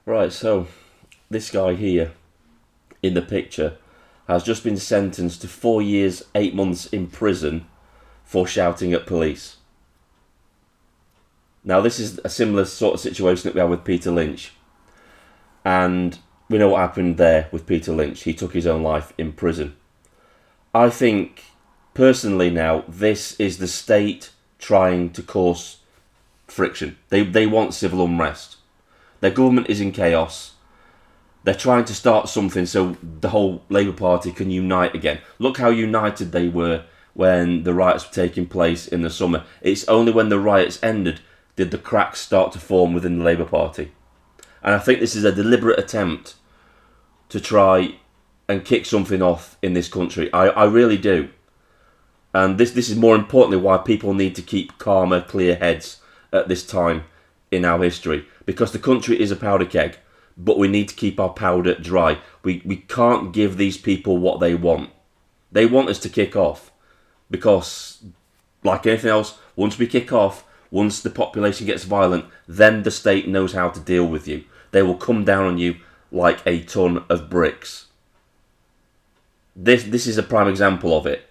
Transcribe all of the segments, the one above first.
Right, so this guy here in the picture has just been sentenced to 4 years, 8 months in prison for shouting at police. Now, this is a similar sort of situation that we had with Peter Lynch. And we know what happened there with Peter Lynch. He took his own life in prison. I think, personally now, this is the state trying to cause friction. They want civil unrest. Their government is in chaos. They're trying to start something so the whole Labour Party can unite again. Look how united they were when the riots were taking place in the summer. It's only when the riots ended did the cracks start to form within the Labour Party. And I think this is a deliberate attempt to try and kick something off in this country. I really do. And this is more importantly why people need to keep calmer, clear heads at this time in our history. Because the country is a powder keg, but we need to keep our powder dry. We can't give these people what they want. They want us to kick off. Because, like anything else, once we kick off, once the population gets violent, then the state knows how to deal with you. They will come down on you like a ton of bricks. This is a prime example of it.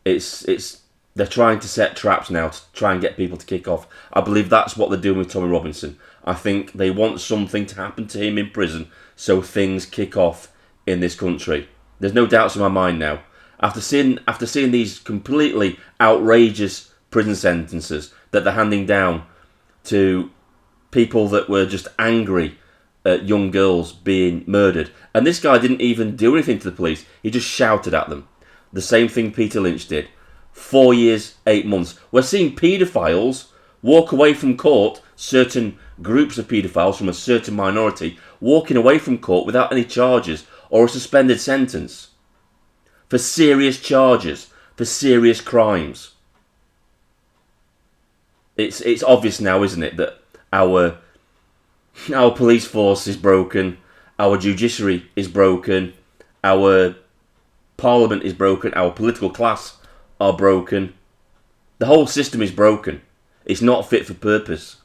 It's they're trying to set traps now to try and get people to kick off. I believe that's what they're doing with Tommy Robinson. I think they want something to happen to him in prison so things kick off in this country. There's no doubts in my mind now. After seeing these completely outrageous prison sentences that they're handing down to people that were just angry at young girls being murdered. And this guy didn't even do anything to the police. He just shouted at them. The same thing Peter Lynch did. 4 years, 8 months. We're seeing paedophiles walk away from court, certain groups of paedophiles from a certain minority, walking away from court without any charges or a suspended sentence. For serious charges, for serious crimes. It's obvious now, isn't it, that our police force is broken, our judiciary is broken, our parliament is broken, our political class are broken. The whole system is broken. It's not fit for purpose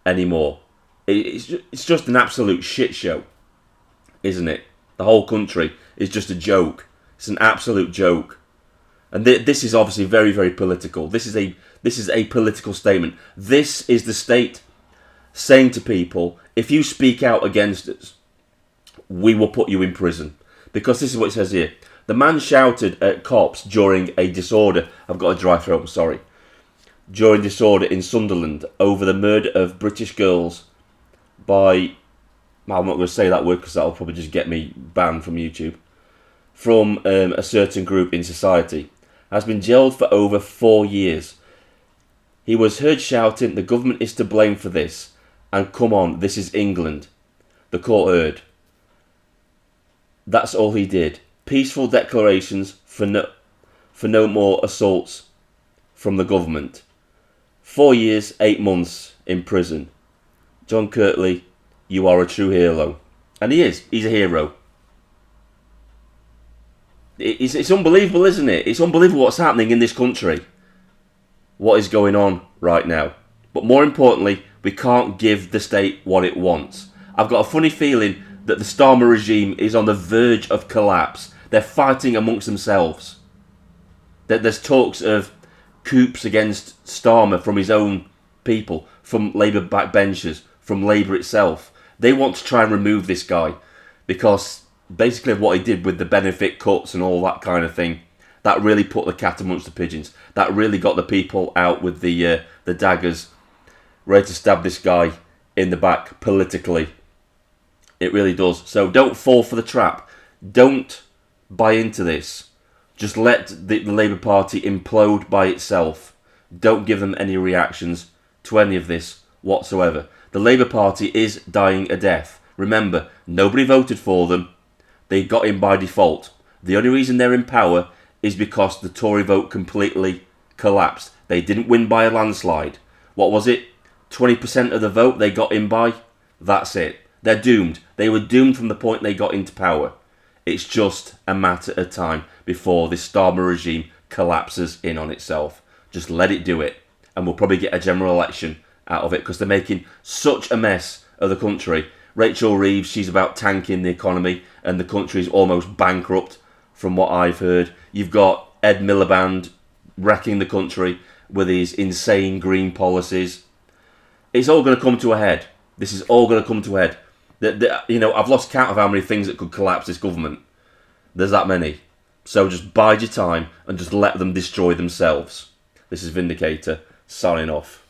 anymore. It's just an absolute shit show, isn't it? The whole country is just a joke. It's an absolute joke. And this is obviously very, very political. This is a political statement. This is the state saying to people, if you speak out against us, we will put you in prison. Because this is what it says here. The man shouted at cops during a disorder. I've got a dry throat, I'm sorry. During disorder in Sunderland over the murder of British girls by... Well, I'm not going to say that word because that'll probably just get me banned from YouTube. From a certain group in society. Has been jailed for over 4 years. He was heard shouting, the government is to blame for this. And come on, this is England. The court heard. That's all he did. Peaceful declarations for no more assaults from the government. 4 years, 8 months in prison. John Kirtley, you are a true hero. And he is. He's a hero. It's unbelievable, isn't it? It's unbelievable what's happening in this country. What is going on right now. But more importantly, we can't give the state what it wants. I've got a funny feeling that the Starmer regime is on the verge of collapse. They're fighting amongst themselves. That there's talks of coups against Starmer from his own people, from Labour backbenchers, from Labour itself. They want to try and remove this guy because basically of what he did with the benefit cuts and all that kind of thing, that really put the cat amongst the pigeons. That really got the people out with the daggers, ready to stab this guy in the back politically. It really does. So don't fall for the trap. Don't buy into this. Just let the Labour Party implode by itself. Don't give them any reactions to any of this whatsoever. The Labour Party is dying a death. Remember, nobody voted for them. They got in by default. The only reason they're in power is because the Tory vote completely collapsed. They didn't win by a landslide. What was it? 20% of the vote they got in by? That's it. They're doomed. They were doomed from the point they got into power. It's just a matter of time before this Starmer regime collapses in on itself. Just let it do it. And we'll probably get a general election out of it because they're making such a mess of the country. Rachel Reeves, she's about tanking the economy, and the country is almost bankrupt, from what I've heard. You've got Ed Miliband wrecking the country with his insane green policies. It's all going to come to a head. This is all going to come to a head. I've lost count of how many things that could collapse this government. There's that many. So just bide your time and just let them destroy themselves. This is Vindicator, signing off.